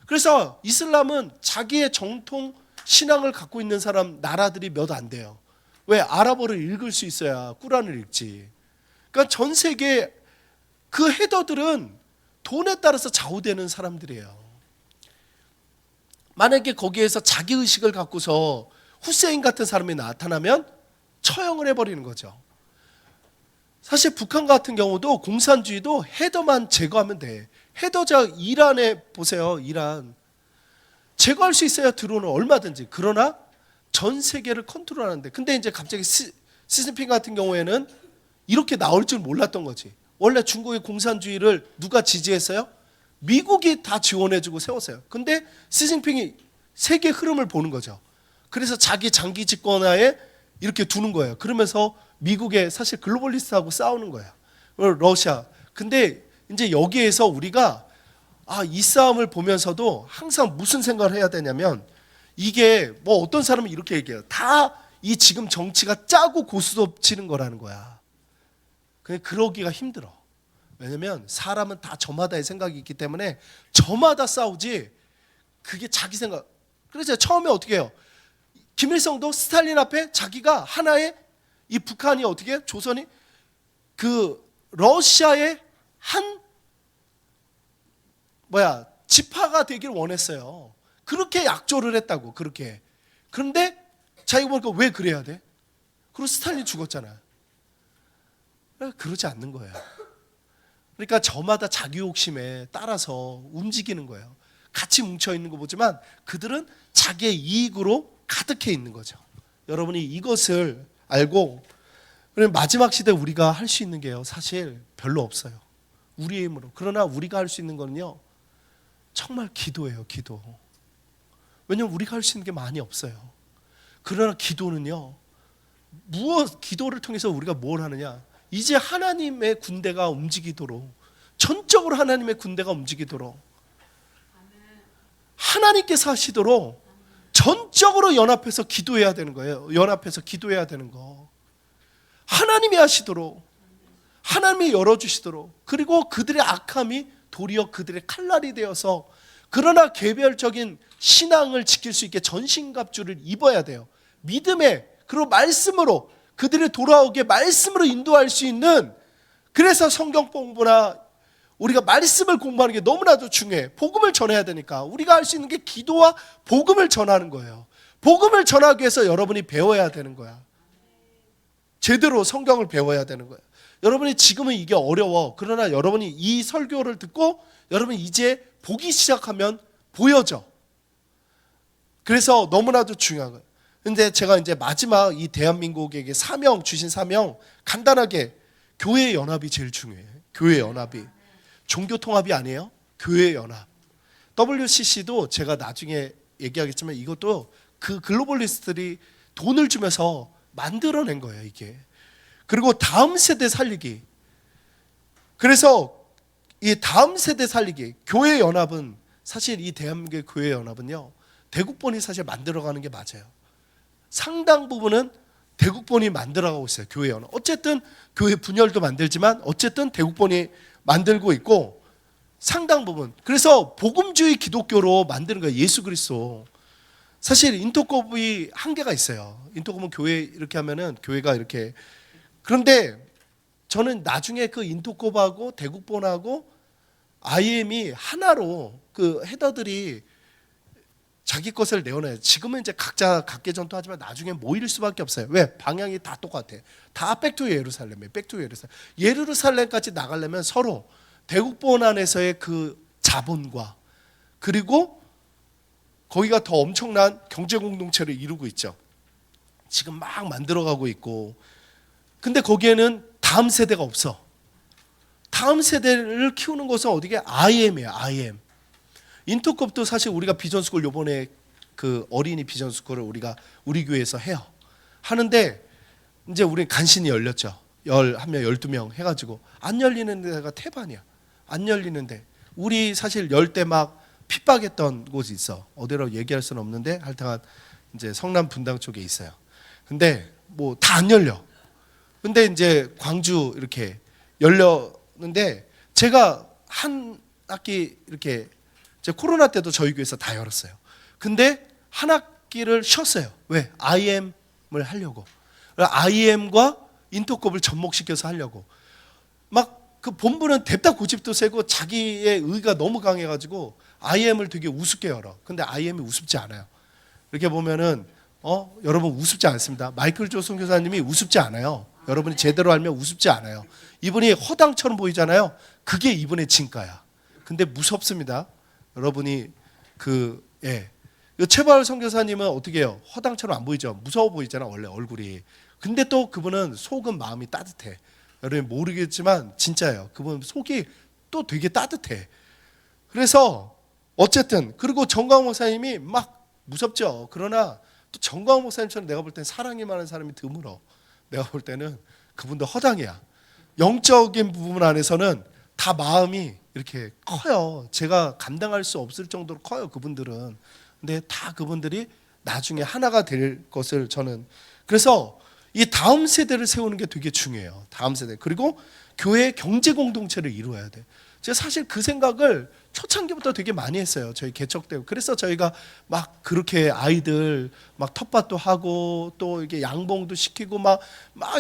그래서 이슬람은 자기의 정통 신앙을 갖고 있는 나라들이 몇 안 돼요. 왜? 아랍어를 읽을 수 있어야 꾸란을 읽지. 그러니까 전 세계 그 헤더들은 돈에 따라서 좌우되는 사람들이에요. 만약에 거기에서 자기의식을 갖고서 후세인 같은 사람이 나타나면 처형을 해버리는 거죠. 사실 북한 같은 경우도 공산주의도 헤더만 제거하면 돼. 헤더자 이란에 보세요. 이란 제거할 수 있어요. 드론을 얼마든지. 그러나 전 세계를 컨트롤하는데, 근데 이제 갑자기 시진핑 같은 경우에는 이렇게 나올 줄 몰랐던 거지. 원래 중국의 공산주의를 누가 지지했어요? 미국이 다 지원해주고 세웠어요. 근데 시진핑이 세계 흐름을 보는 거죠. 그래서 자기 장기 집권하에 이렇게 두는 거예요. 그러면서 미국의 사실 글로벌리스트하고 싸우는 거예요. 러시아. 근데 이제 여기에서 우리가 이 싸움을 보면서도 항상 무슨 생각을 해야 되냐면, 이게 뭐 어떤 사람은 이렇게 얘기해요. 다 이 지금 정치가 짜고 고스톱 치는 거라는 거야. 그러기가 힘들어. 왜냐면 사람은 다 저마다의 생각이 있기 때문에 저마다 싸우지, 그게 자기 생각. 그래서 처음에 어떻게 해요? 김일성도 스탈린 앞에 자기가 하나의, 이 북한이 어떻게, 조선이 그 러시아의 한 지파가 되길 원했어요. 그렇게 약조를 했다고. 그렇게. 그런데 자기가 보니까 왜 그래야 돼? 그리고 스탈린 죽었잖아요. 그러지 않는 거예요. 그러니까 저마다 자기 욕심에 따라서 움직이는 거예요. 같이 뭉쳐 있는 거 보지만 그들은 자기의 이익으로 가득해 있는 거죠. 여러분이 이것을 알고, 마지막 시대 우리가 할 수 있는 게요, 사실 별로 없어요. 우리의 힘으로. 그러나 우리가 할 수 있는 거는요, 정말 기도예요. 기도. 왜냐하면 우리가 할 수 있는 게 많이 없어요. 그러나 기도는요, 기도를 통해서 우리가 뭘 하느냐, 이제 하나님의 군대가 움직이도록, 전적으로 하나님의 군대가 움직이도록, 하나님께서 하시도록 전적으로 연합해서 기도해야 되는 거예요. 연합해서 기도해야 되는 거. 하나님이 하시도록, 하나님이 열어주시도록, 그리고 그들의 악함이 도리어 그들의 칼날이 되어서, 그러나 개별적인 신앙을 지킬 수 있게 전신갑주를 입어야 돼요. 믿음에, 그리고 말씀으로 그들이 돌아오게 말씀으로 인도할 수 있는, 그래서 성경 공부나 우리가 말씀을 공부하는 게 너무나도 중요해. 복음을 전해야 되니까 우리가 할 수 있는 게 기도와 복음을 전하는 거예요. 복음을 전하기 위해서 여러분이 배워야 되는 거야. 제대로 성경을 배워야 되는 거예요. 여러분이 지금은 이게 어려워. 그러나 여러분이 이 설교를 듣고 여러분이 이제 보기 시작하면 보여져. 그래서 너무나도 중요한 거예요. 근데 제가 이제 마지막 이 대한민국에게 사명, 주신 사명, 간단하게 교회 연합이 제일 중요해요. 교회 연합이. 종교 통합이 아니에요. 교회 연합. WCC도 제가 나중에 얘기하겠지만 이것도 그 글로벌리스트들이 돈을 주면서 만들어낸 거예요, 이게. 그리고 다음 세대 살리기. 그래서 이 다음 세대 살리기, 교회 연합은, 사실 이 대한민국의 교회 연합은요, 대국본이 사실 만들어가는 게 맞아요. 상당 부분은 대국본이 만들어가고 있어요. 교회 연합. 어쨌든 교회 분열도 만들지만 어쨌든 대국본이 만들고 있고, 상당 부분. 그래서 복음주의 기독교로 만드는 거예요. 예수 그리스도. 사실 인터콥이 한계가 있어요. 인터콥은 교회 이렇게 하면은 교회가 이렇게. 그런데 저는 나중에 그 인터콥하고 대국본하고 IM이 하나로, 그 헤더들이 자기 것을 내어놔요. 지금은 이제 각자 각계 전투하지만 나중에 모일 수밖에 없어요. 왜? 방향이 다 똑같아. 다 백투 예루살렘이에요. 백투 예루살렘. 예루살렘까지 나가려면 서로 대국본 안에서의 그 자본과, 그리고 거기가 더 엄청난 경제 공동체를 이루고 있죠. 지금 막 만들어가고 있고. 근데 거기에는 다음 세대가 없어. 다음 세대를 키우는 것은 어디게? IM이에요. IM. 인터컵도 사실 우리가 비전스쿨, 요번에 그 어린이 비전스쿨을 우리 교회에서 해요. 하는데 이제 우리 간신히 열렸죠. 11명, 12명 해가지고 안 열리는 데가 태반이야. 안 열리는데 우리 사실 열 때 막 핍박했던 곳이 있어. 어디로 얘기할 수는 없는데 하여튼 이제 성남 분당 쪽에 있어요. 근데 뭐 다 안 열려. 근데 이제 광주 이렇게 열렸는데 제가 한 학기 이렇게, 코로나 때도 저희 교회에서 다 열었어요. 근데 한 학기를 쉬었어요. 왜? IM을 하려고. IM과 인터컵을 접목시켜서 하려고. 막 그 본부는 뎁다 고집도 세고 자기의 의가 너무 강해가지고 IM을 되게 우습게 열어. 근데 IM이 우습지 않아요. 이렇게 보면은 여러분 우습지 않습니다. 마이클 조슨 교사님이 우습지 않아요. 여러분이 제대로 알면 우습지 않아요. 이분이 허당처럼 보이잖아요. 그게 이분의 진가야. 근데 무섭습니다. 여러분이 최바울 선교사님은 어떻게 해요? 허당처럼 안 보이죠? 무서워 보이잖아, 원래 얼굴이. 근데 또 그분은 속은 마음이 따뜻해. 여러분 모르겠지만 진짜예요. 그분 속이 또 되게 따뜻해. 그래서 어쨌든, 그리고 정광 목사님이 막 무섭죠. 그러나 또 정광 목사님처럼 내가 볼 땐 사랑이 많은 사람이 드물어. 내가 볼 때는 그분도 허당이야. 영적인 부분 안에서는 다 마음이 이렇게 커요. 제가 감당할 수 없을 정도로 커요, 그분들은. 근데 다 그분들이 나중에 하나가 될 것을 저는, 그래서 이 다음 세대를 세우는 게 되게 중요해요. 다음 세대. 그리고 교회 경제 공동체를 이루어야 돼. 제가 사실 그 생각을 초창기부터 되게 많이 했어요. 저희 개척 때. 그래서 저희가 막 그렇게 아이들 막 텃밭도 하고 또 이게 양봉도 시키고 막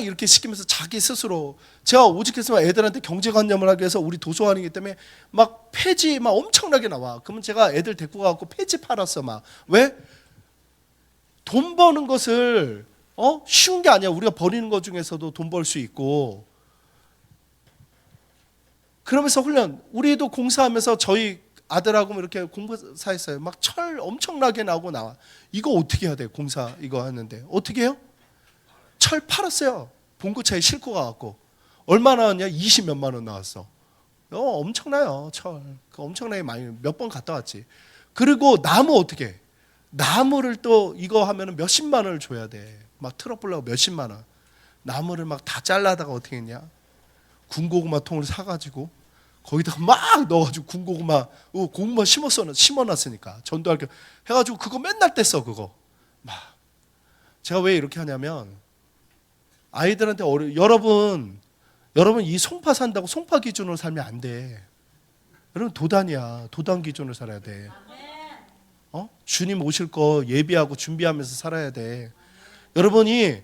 이렇게 시키면서 자기 스스로, 제가 오직했으면 애들한테 경제관념을 하기 위해서 우리 도서관이기 때문에 막 폐지 막 엄청나게 나와. 그러면 제가 애들 데리고 가고 폐지 팔았어 막. 왜? 돈 버는 것을 쉬운 게 아니야. 우리가 버리는 것 중에서도 돈 벌 수 있고. 그러면서 훈련, 우리도 공사하면서 저희 아들하고 이렇게 공사했어요. 막 철 엄청나게 나오고 나와. 이거 어떻게 해야 돼? 공사 이거 하는데 어떻게 해요? 철 팔았어요. 봉고차에 싣고 가갖고. 얼마 나왔냐? 20 몇만 원 나왔어. 엄청나요. 철. 그 엄청나게 많이 몇 번 갔다 왔지. 그리고 나무 어떻게 해? 나무를 또 이거 하면 몇십만 원을 줘야 돼. 막 트러플라고 몇십만 원. 나무를 막 다 잘라다가 어떻게 했냐? 군고구마 통을 사가지고 거기다가 막 넣어가지고 고구마 심어놨으니까 전도할 게 해가지고 그거 맨날 뗐어. 그거 막. 제가 왜 이렇게 하냐면 아이들한테 여러분 이 송파 산다고 송파 기준으로 살면 안 돼. 여러분 도단이야. 도단 기준으로 살아야 돼. 주님 오실 거 예비하고 준비하면서 살아야 돼. 여러분이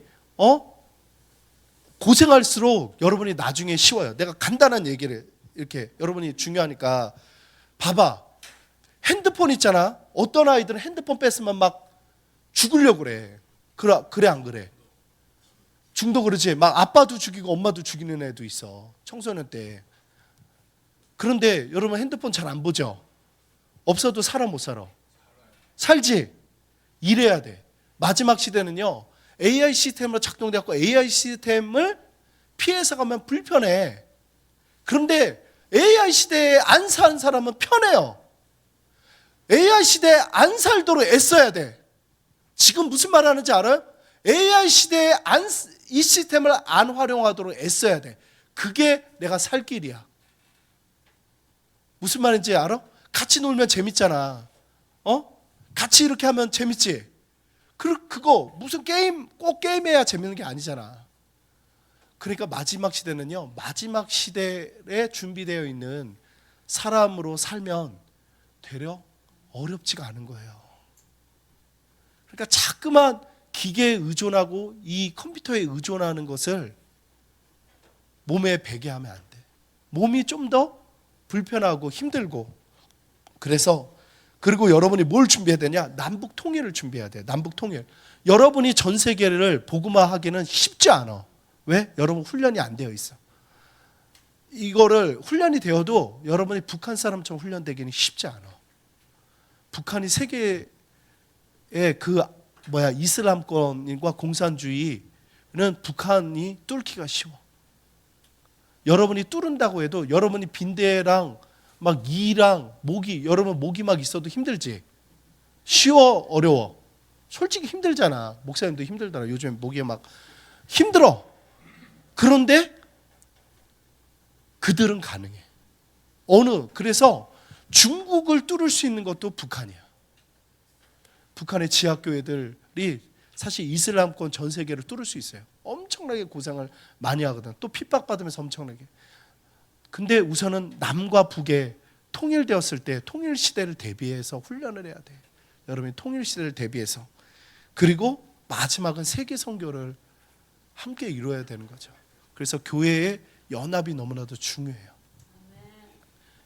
고생할수록 여러분이 나중에 쉬워요. 내가 간단한 얘기를 이렇게, 여러분이 중요하니까 봐봐. 핸드폰 있잖아. 어떤 아이들은 핸드폰 뺐으면 막 죽으려고 그래. 그래 안 그래? 중도 그러지. 막 아빠도 죽이고 엄마도 죽이는 애도 있어. 청소년 때. 그런데 여러분 핸드폰 잘 안 보죠? 없어도 살아 못 살아? 살지. 이래야 돼. 마지막 시대는요, AI 시스템으로 작동되었고 AI 시스템을 피해서 가면 불편해. 그런데 AI 시대에 안 산 사람은 편해요. AI 시대에 안 살도록 애써야 돼. 지금 무슨 말 하는지 알아요? AI 시대에 이 시스템을 안 활용하도록 애써야 돼. 그게 내가 살 길이야. 무슨 말인지 알아? 같이 놀면 재밌잖아. 같이 이렇게 하면 재밌지. 그거 무슨 게임, 꼭 게임해야 재밌는 게 아니잖아. 그러니까 마지막 시대는요, 마지막 시대에 준비되어 있는 사람으로 살면 되려 어렵지가 않은 거예요. 그러니까 자꾸만 기계에 의존하고 이 컴퓨터에 의존하는 것을 몸에 배게 하면 안 돼. 몸이 좀 더 불편하고 힘들고. 그리고 여러분이 뭘 준비해야 되냐? 남북 통일을 준비해야 돼. 남북 통일. 여러분이 전 세계를 복음화하기는 쉽지 않아. 왜? 여러분 훈련이 안 되어 있어. 이거를 훈련이 되어도 여러분이 북한 사람처럼 훈련되기는 쉽지 않아. 북한이 세계의 이슬람권과 공산주의는 북한이 뚫기가 쉬워. 여러분이 뚫은다고 해도 여러분이 빈대랑 막 이랑 모기, 여러분 모기 막 있어도 힘들지? 쉬워? 어려워? 솔직히 힘들잖아. 목사님도 힘들더라. 요즘에 모기에 막 힘들어. 그런데 그들은 가능해. 그래서 중국을 뚫을 수 있는 것도 북한이야. 북한의 지하교회들이 사실 이슬람권 전 세계를 뚫을 수 있어요. 엄청나게 고생을 많이 하거든. 또 핍박받으면서 엄청나게. 근데 우선은 남과 북에 통일되었을 때 통일 시대를 대비해서 훈련을 해야 돼. 여러분이 통일 시대를 대비해서. 그리고 마지막은 세계 선교를 함께 이루어야 되는 거죠. 그래서 교회의 연합이 너무나도 중요해요.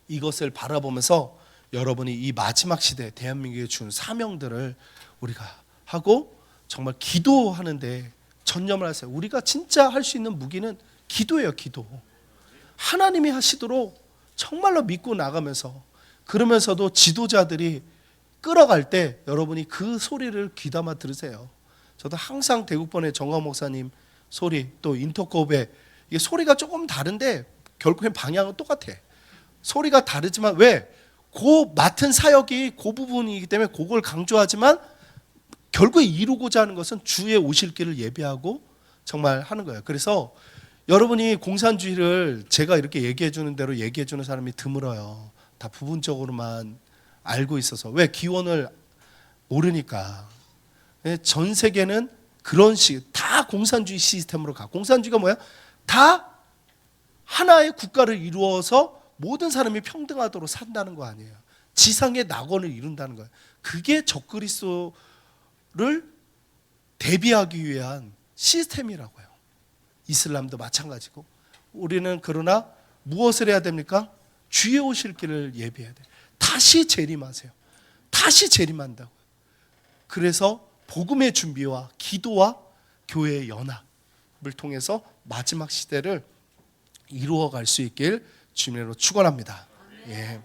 이것을 바라보면서 여러분이 이 마지막 시대 대한민국에 준 사명들을 우리가 하고 정말 기도하는데 전념을 하세요. 우리가 진짜 할 수 있는 무기는 기도예요. 기도. 하나님이 하시도록 정말로 믿고 나가면서, 그러면서도 지도자들이 끌어갈 때 여러분이 그 소리를 귀담아 들으세요. 저도 항상 대국번의 정광 목사님 소리, 또 인터컵의 이게 소리가 조금 다른데 결국엔 방향은 똑같아. 소리가 다르지만 왜? 그 맡은 사역이 그 부분이기 때문에 그걸 강조하지만 결국에 이루고자 하는 것은 주의 오실 길을 예비하고 정말 하는 거예요. 그래서 여러분이 공산주의를 제가 이렇게 얘기해 주는 대로 얘기해 주는 사람이 드물어요. 다 부분적으로만 알고 있어서. 왜? 기원을 모르니까. 전 세계는 그런 다 공산주의 시스템으로 가. 공산주의가 뭐야? 다 하나의 국가를 이루어서 모든 사람이 평등하도록 산다는 거 아니에요. 지상의 낙원을 이룬다는 거예요. 그게 적그리스도를 대비하기 위한 시스템이라고요. 이슬람도 마찬가지고. 우리는 그러나 무엇을 해야 됩니까? 주의 오실 길을 예비해야 돼요. 다시 재림하세요. 다시 재림한다고요. 그래서 복음의 준비와 기도와 교회의 연합을 통해서 마지막 시대를 이루어갈 수 있길 주님으로 축원합니다. 예.